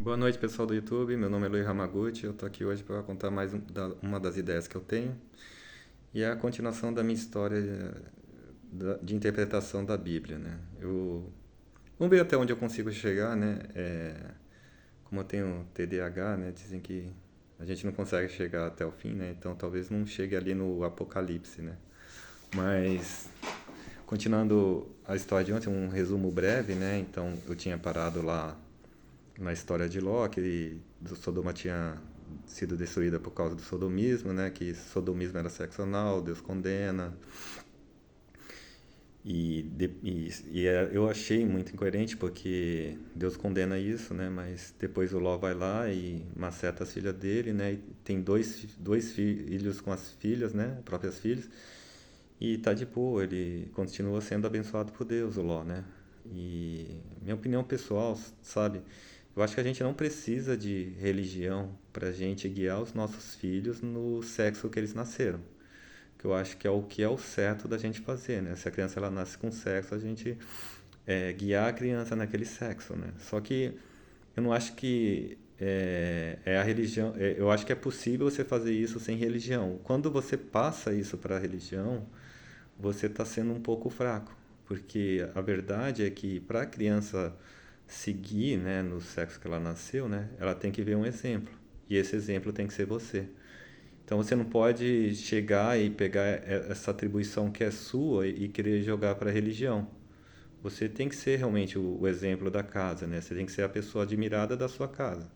Boa noite, pessoal do YouTube. Meu nome é Luiz Hamaguchi. Eu estou aqui hoje para contar mais uma das ideias que eu tenho e é a continuação da minha história de interpretação da Bíblia, né? Vamos ver até onde eu consigo chegar, né? Como eu tenho TDAH, né? Dizem que a gente não consegue chegar até o fim, né? Então talvez não chegue ali no Apocalipse, né? Mas continuando a história de ontem, um resumo breve, né? Então eu tinha parado lá na história de Ló, que Sodoma tinha sido destruída por causa do sodomismo, né? Que sodomismo era sexo anal, Deus condena. Eu achei muito incoerente porque Deus condena isso, né? Mas depois o Ló vai lá e maceta as filhas dele, né? E tem dois filhos com as filhas, né? Próprias filhas. E tá de boa, ele continua sendo abençoado por Deus, o Ló, né? E minha opinião pessoal, sabe? Eu acho que a gente não precisa de religião para a gente guiar os nossos filhos no sexo que eles nasceram. Que eu acho que é o certo da gente fazer, né? Se a criança ela nasce com sexo, a gente guiar a criança naquele sexo, né? Só que eu não acho que é a religião. Eu acho que é possível você fazer isso sem religião. Quando você passa isso para a religião, você está sendo um pouco fraco, porque a verdade é que para a criança seguir, né, no sexo que ela nasceu, né, ela tem que ver um exemplo, e esse exemplo tem que ser você. Então você não pode chegar e pegar essa atribuição que é sua e querer jogar para a religião. Você tem que ser realmente o exemplo da casa, né? Você tem que ser a pessoa admirada da sua casa.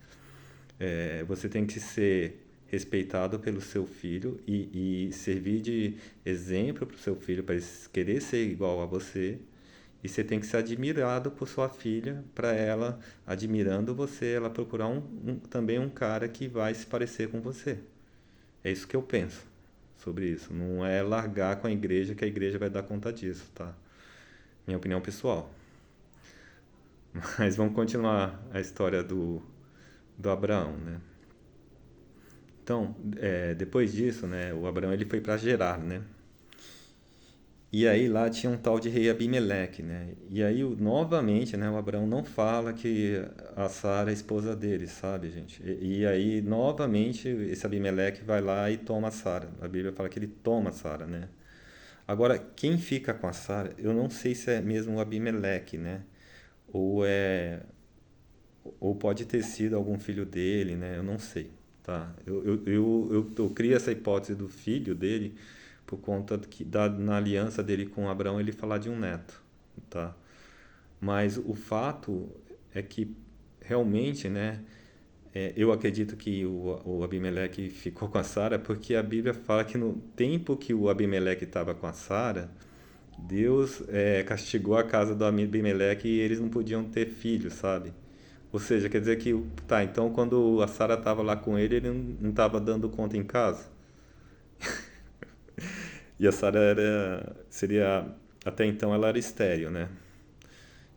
Você tem que ser respeitado pelo seu filho e servir de exemplo para o seu filho, para ele querer ser igual a você. E você tem que ser admirado por sua filha, para ela, admirando você, ela procurar também um cara que vai se parecer com você. É isso que eu penso sobre isso. Não é largar com a igreja que a igreja vai dar conta disso, tá? Minha opinião pessoal. Mas vamos continuar a história do Abraão, né? Então, depois disso, né, o Abraão ele foi para Gerar, né? E aí lá tinha um tal de rei Abimeleque, né? E aí novamente, né, o Abraão não fala que a Sara é a esposa dele, sabe, gente? E aí novamente esse Abimeleque vai lá e toma a Sara. A Bíblia fala que ele toma a Sara, né? Agora, quem fica com a Sara, eu não sei se é mesmo o Abimeleque, né? Ou é ou pode ter sido algum filho dele, né? Eu não sei, tá? Eu crio essa hipótese do filho dele por conta na aliança dele com Abraão ele falar de um neto, tá? Mas o fato é que realmente, né? Eu acredito que o Abimeleque ficou com a Sara porque a Bíblia fala que no tempo que o Abimeleque estava com a Sara, Deus castigou a casa do Abimeleque e eles não podiam ter filhos, sabe? Ou seja, quer dizer que, tá, então quando a Sara estava lá com ele não estava dando conta em casa. E a Sara seria, até então ela era estéril, né?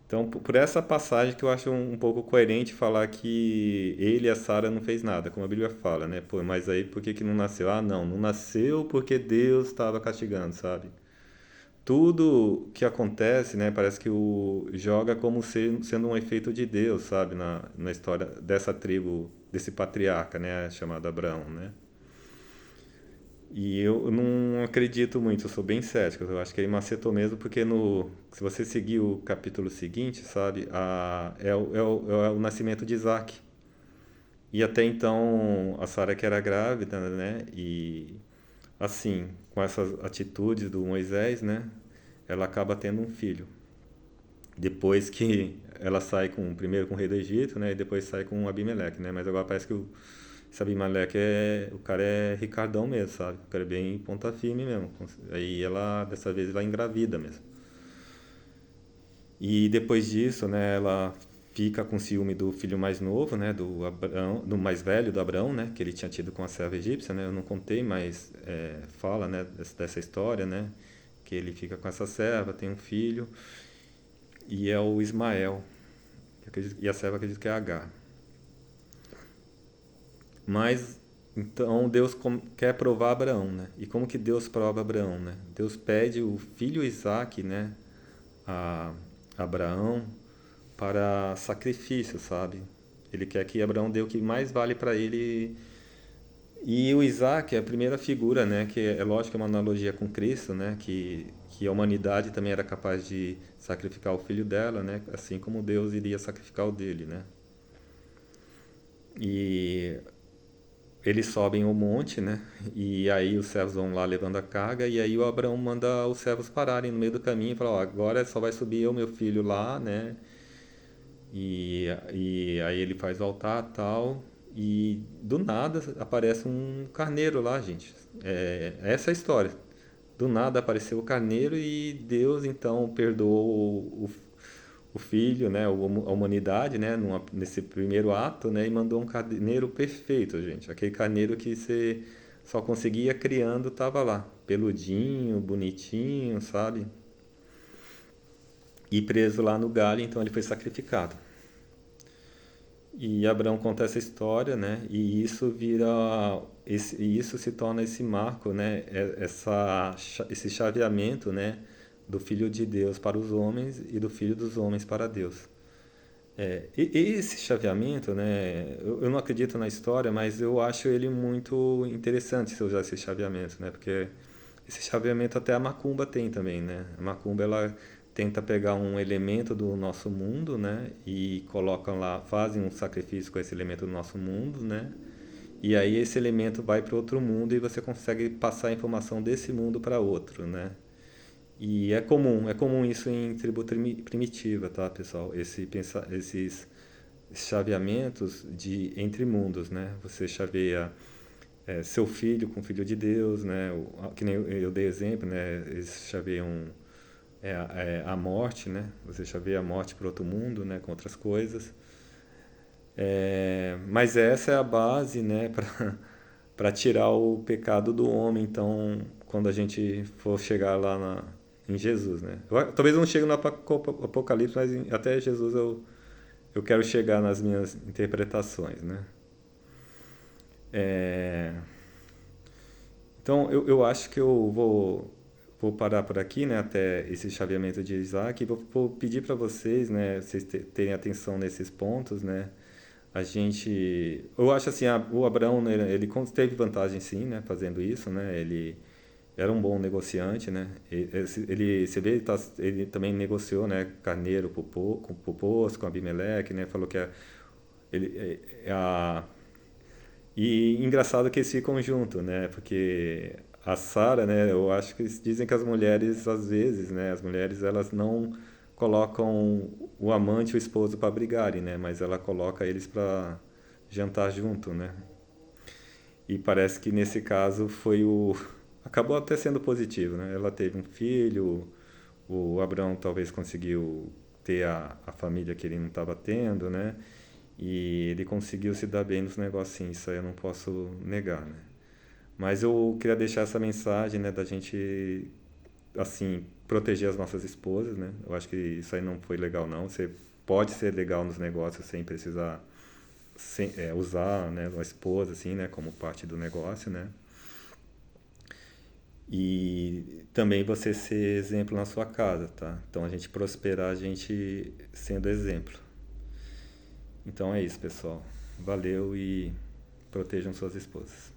Então, por essa passagem que eu acho um pouco coerente falar que ele e a Sara não fez nada, como a Bíblia fala, né? Pô, mas aí por que que não nasceu? Ah, não nasceu porque Deus estava castigando, sabe? Tudo que acontece, né, parece que o joga como sendo um efeito de Deus, sabe, na história dessa tribo, desse patriarca, né, chamado Abraão, né? E eu não acredito muito, eu sou bem cético, eu acho que ele macetou mesmo porque se você seguir o capítulo seguinte, sabe, é o nascimento de Isaac. E até então a Sara que era grávida, né, e assim, com essas atitudes do Moisés, né, ela acaba tendo um filho. Depois que ela sai primeiro com o rei do Egito, né, e depois sai com o Abimeleque, né, mas agora parece que esse Abimeleque o cara é ricardão mesmo, sabe, o cara é bem ponta firme mesmo, aí dessa vez ela engravida mesmo. E depois disso, né, ela fica com ciúme do filho mais novo, né, do Abraão, do mais velho do Abraão, né, que ele tinha tido com a serva egípcia, né, eu não contei, mas fala, né, dessa história, né, que ele fica com essa serva, tem um filho, e é o Ismael, e a serva acredito que é Agar. Mas então Deus quer provar Abraão, né? E como que Deus prova Abraão, né? Deus pede o filho Isaque, né, a Abraão para sacrifício, sabe? Ele quer que Abraão dê o que mais vale para ele. E o Isaac é a primeira figura, né? Que é lógico que é uma analogia com Cristo, né? Que a humanidade também era capaz de sacrificar o filho dela, né? Assim como Deus iria sacrificar o dele, né? E eles sobem o monte, né? E aí os servos vão lá levando a carga, e aí o Abraão manda os servos pararem no meio do caminho e fala, ó, agora só vai subir o meu filho lá, né? E aí ele faz o altar tal, e do nada aparece um carneiro lá, gente. Essa é a história. Do nada apareceu o carneiro e Deus então perdoou o filho, né, a humanidade, né, nesse primeiro ato, né, e mandou um carneiro perfeito, gente. Aquele carneiro que você só conseguia criando, tava lá, peludinho, bonitinho, sabe? E preso lá no galho, então ele foi sacrificado. E Abraão conta essa história, né? E isso vira, isso se torna esse marco, né? Esse chaveamento, né? Do Filho de Deus para os homens e do Filho dos homens para Deus. E esse chaveamento, né? Eu não acredito na história, mas eu acho ele muito interessante se usar esse chaveamento, né? Porque esse chaveamento até a macumba tem também, né? A macumba ela tenta pegar um elemento do nosso mundo, né? E colocam lá, fazem um sacrifício com esse elemento do nosso mundo, né? E aí esse elemento vai para outro mundo e você consegue passar a informação desse mundo para outro, né? E é comum isso em tribo primitiva, tá, pessoal? Esses chaveamentos de entre mundos, né? Você chaveia seu filho com o filho de Deus, né? Que nem eu dei exemplo, né? Eles chaveiam a morte, né? Você chaveia a morte para outro mundo, né? Com outras coisas. Mas essa é a base, né? Para tirar o pecado do homem. Então, quando a gente for chegar lá em Jesus, né? Talvez eu não chegue no Apocalipse, mas até Jesus eu quero chegar nas minhas interpretações, né? É, Então, eu acho que eu vou parar por aqui, né, até esse chaveamento de Isaac, e vou pedir para vocês, né, vocês terem atenção nesses pontos, né, eu acho assim, o Abraão, né, ele teve vantagem sim, né, fazendo isso, né, ele era um bom negociante, né, você vê, ele também negociou, né, carneiro com o poço, com Abimeleque, né, falou que ele, e engraçado que eles ficam juntos, né? Porque a Sara, né? Eu acho que eles dizem que as mulheres, às vezes, né? As mulheres, elas não colocam o amante e o esposo para brigarem, né? Mas ela coloca eles para jantar junto, né? E parece que nesse caso foi o... Acabou até sendo positivo, né? Ela teve um filho, o Abraão talvez conseguiu ter a família que ele não estava tendo, né? E ele conseguiu se dar bem nos negocinhos, isso aí eu não posso negar, né? Mas eu queria deixar essa mensagem, né, da gente, assim, proteger as nossas esposas, né? Eu acho que isso aí não foi legal, não. Você pode ser legal nos negócios sem precisar usar, né, a esposa, assim, né, como parte do negócio, né? E também você ser exemplo na sua casa, tá? Então a gente prosperar, a gente sendo exemplo. Então é isso, pessoal. Valeu e protejam suas esposas.